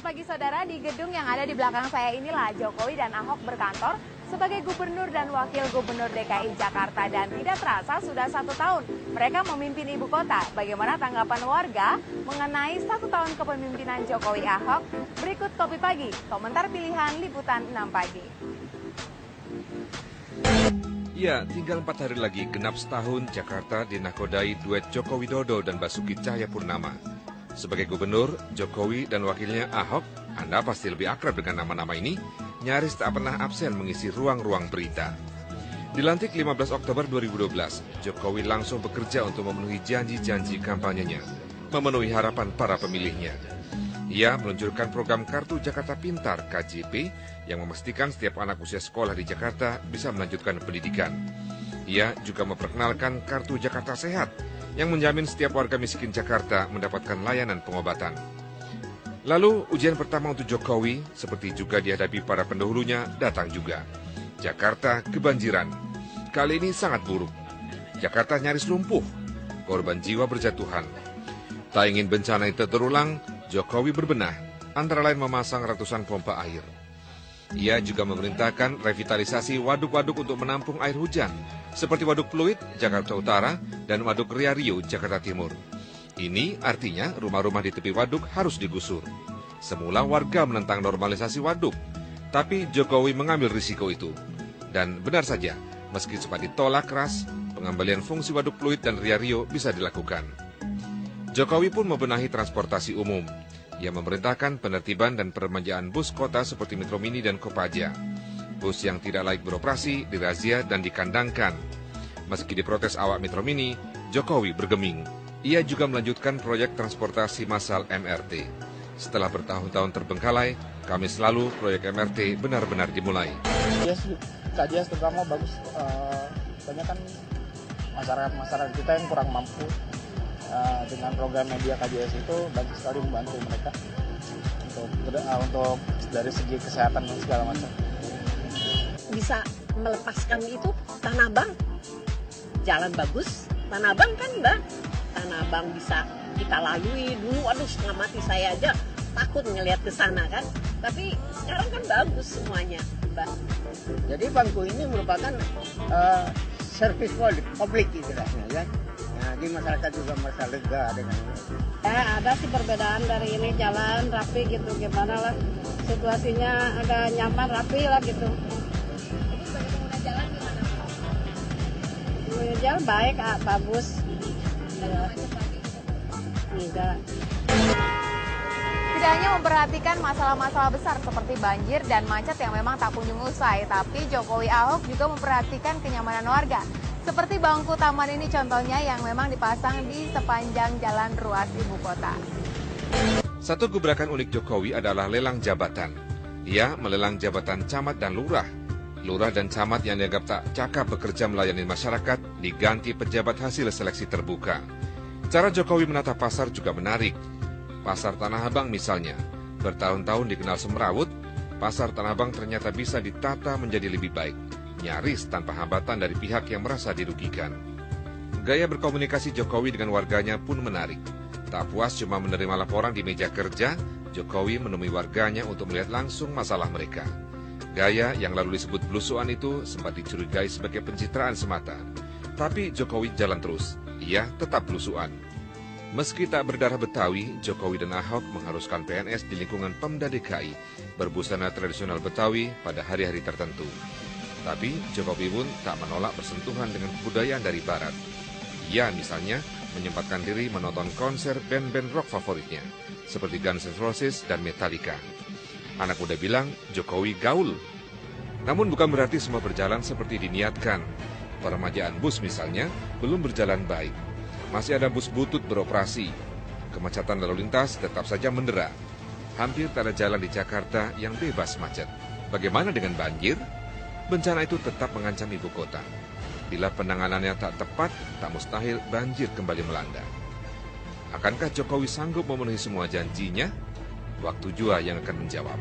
pagi saudara, di gedung yang ada di belakang saya inilah Jokowi dan Ahok berkantor sebagai Gubernur dan Wakil Gubernur DKI Jakarta, dan tidak terasa sudah 1 tahun mereka memimpin ibu kota. Bagaimana tanggapan warga mengenai 1 tahun kepemimpinan Jokowi Ahok? Berikut Kopi Pagi, komentar pilihan Liputan 6 Pagi. Ya, tinggal 4 hari lagi genap setahun Jakarta dinakodai duet Joko Widodo dan Basuki Cahayapurnama. Sebagai gubernur, Jokowi dan wakilnya Ahok, Anda pasti lebih akrab dengan nama-nama ini, nyaris tak pernah absen mengisi ruang-ruang berita. Dilantik 15 Oktober 2012, Jokowi langsung bekerja untuk memenuhi janji-janji kampanyenya, memenuhi harapan para pemilihnya. Ia meluncurkan program Kartu Jakarta Pintar (KJP) yang memastikan setiap anak usia sekolah di Jakarta bisa melanjutkan pendidikan. Ia juga memperkenalkan Kartu Jakarta Sehat yang menjamin setiap warga miskin Jakarta mendapatkan layanan pengobatan. Lalu ujian pertama untuk Jokowi, seperti juga dihadapi para pendahulunya, datang juga. Jakarta kebanjiran. Kali ini sangat buruk. Jakarta nyaris lumpuh. Korban jiwa berjatuhan. Tak ingin bencana itu terulang, Jokowi berbenah, antara lain memasang ratusan pompa air. Ia juga memerintahkan revitalisasi waduk-waduk untuk menampung air hujan, seperti Waduk Pluit, Jakarta Utara, dan Waduk Ria Rio, Jakarta Timur. Ini artinya rumah-rumah di tepi waduk harus digusur. Semula warga menentang normalisasi waduk, tapi Jokowi mengambil risiko itu. Dan benar saja, meski sempat ditolak keras, pengembalian fungsi Waduk Pluit dan Ria Rio bisa dilakukan. Jokowi pun membenahi transportasi umum. Ia memerintahkan penertiban dan peremajaan bus kota seperti Metro Mini dan Kopaja. Bus yang tidak layak beroperasi dirazia dan dikandangkan. Meski diprotes awak Metro Mini, Jokowi bergeming. Ia juga melanjutkan proyek transportasi massal MRT. Setelah bertahun-tahun terbengkalai, Kamis lalu proyek MRT benar-benar dimulai. KJS terutama bagus. Banyak kan masyarakat kita yang kurang mampu. Dengan program media KJS itu banyak sekali membantu mereka untuk dari segi kesehatan dan segala macam. Bisa melepaskan itu Tanah Abang, jalan bagus, Tanah Abang kan Mbak, Tanah Abang bisa kita lalui dulu, aduh setengah mati saya aja takut ngelihat ke sana kan, tapi sekarang kan bagus semuanya Mbak. Jadi bangku ini merupakan servis publik istilahnya kan. Jadi masyarakat juga merasa lega dengan ini. Ya, ada sih perbedaan dari ini jalan rapi gitu, gimana lah situasinya agak nyaman rapi lah gitu. Jadi sebagai pengguna jalan gimana? Pengguna jalan baik, bagus. Enggak. Tidak hanya memperhatikan masalah-masalah besar seperti banjir dan macet yang memang tak kunjung usai, tapi Jokowi Ahok juga memperhatikan kenyamanan warga. Seperti bangku taman ini contohnya yang memang dipasang di sepanjang jalan ruas ibu kota. Satu gebrakan unik Jokowi adalah lelang jabatan. Ia melelang jabatan camat dan lurah. Lurah dan camat yang dianggap tak cakap bekerja melayani masyarakat diganti pejabat hasil seleksi terbuka. Cara Jokowi menata pasar juga menarik. Pasar Tanah Abang misalnya, bertahun-tahun dikenal semrawut, pasar Tanah Abang ternyata bisa ditata menjadi lebih baik. Nyaris tanpa hambatan dari pihak yang merasa dirugikan. Gaya berkomunikasi Jokowi dengan warganya pun menarik. Tak puas cuma menerima laporan di meja kerja, Jokowi menemui warganya untuk melihat langsung masalah mereka. Gaya yang lalu disebut belusuan itu sempat dicurigai sebagai pencitraan semata. Tapi Jokowi jalan terus, ia tetap belusuan. Meski tak berdarah Betawi, Jokowi dan Ahok mengharuskan PNS di lingkungan Pemda DKI berbusana tradisional Betawi pada hari-hari tertentu. Tapi Jokowi pun tak menolak bersentuhan dengan kebudayaan dari Barat. Ia misalnya menyempatkan diri menonton konser band-band rock favoritnya, seperti Guns N' Roses dan Metallica. Anak muda bilang Jokowi gaul. Namun bukan berarti semua berjalan seperti diniatkan. Peremajaan bus misalnya belum berjalan baik. Masih ada bus butut beroperasi. Kemacetan lalu lintas tetap saja mendera. Hampir tak ada jalan di Jakarta yang bebas macet. Bagaimana dengan banjir? Bencana itu tetap mengancam ibu kota. Bila penanganannya tak tepat, tak mustahil banjir kembali melanda. Akankah Jokowi sanggup memenuhi semua janjinya? Waktu jua yang akan menjawab.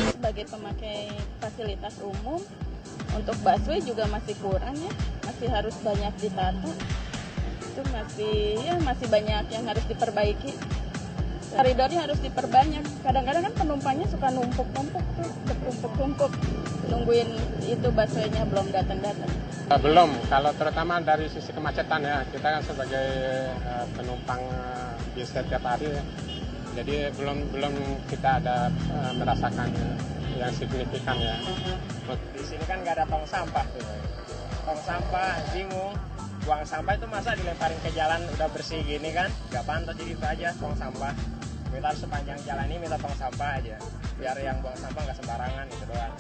Sebagai pemakai fasilitas umum, untuk busway juga masih kurang ya, masih harus banyak ditata. Itu masih banyak yang harus diperbaiki. Koridornya harus diperbanyak. Kadang-kadang kan penumpangnya suka numpuk-numpuk tuh, bertumpuk-tumpuk. Nungguin itu busway-nya belum datang-datang. Belum, kalau terutama dari sisi kemacetan ya, kita kan sebagai penumpang bis setiap hari, jadi belum kita ada merasakan yang signifikan ya. Di sini kan nggak ada tong sampah tuh. Tong sampah, bingung. Buang sampah itu masa dilemparin ke jalan udah bersih gini kan? Nggak pantas, jadi itu aja tong sampah. Kita sepanjang jalan ini minta tong sampah aja. Biar yang buang sampah nggak sembarangan, itu doang.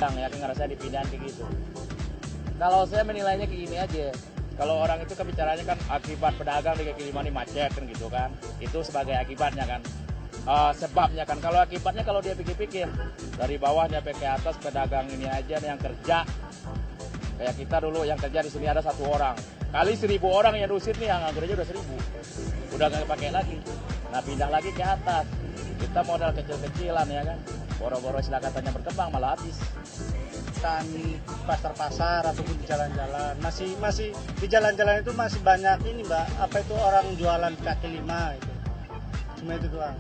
Ya, ngerasa dipindahin kayak gitu. Kalau saya menilainya kayak gini aja. Kalau orang itu kebicaranya kan akibat pedagang di kaki lima ini macet kan gitu kan. Itu sebagai akibatnya kan. Sebabnya kan, kalau akibatnya kalau dia pikir-pikir dari bawah sampai ke atas pedagang ini aja yang kerja. Kayak kita dulu yang kerja di sini ada 1 orang. Kali 1.000 orang yang rusin nih, yang nganggur aja udah 1.000. Udah nggak pakai lagi. Nah pindah lagi ke atas. Kita modal kecil-kecilan ya kan. Boro-boro istilah katanya berkembang malah habis. Di pasar-pasar ataupun di jalan-jalan masih di jalan-jalan itu masih banyak ini Mbak, apa itu orang jualan kaki lima itu, cuma itu doang.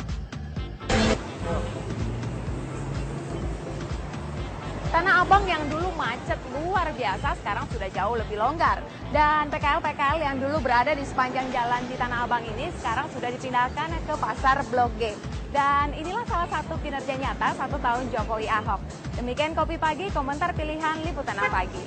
Tanah Abang yang dulu macet luar biasa sekarang sudah jauh lebih longgar. Dan PKL-PKL yang dulu berada di sepanjang jalan di Tanah Abang ini sekarang sudah dipindahkan ke Pasar Blok G. Dan inilah salah satu kinerja nyata 1 tahun Jokowi Ahok. Demikian Kopi Pagi, komentar pilihan Liputan Pagi.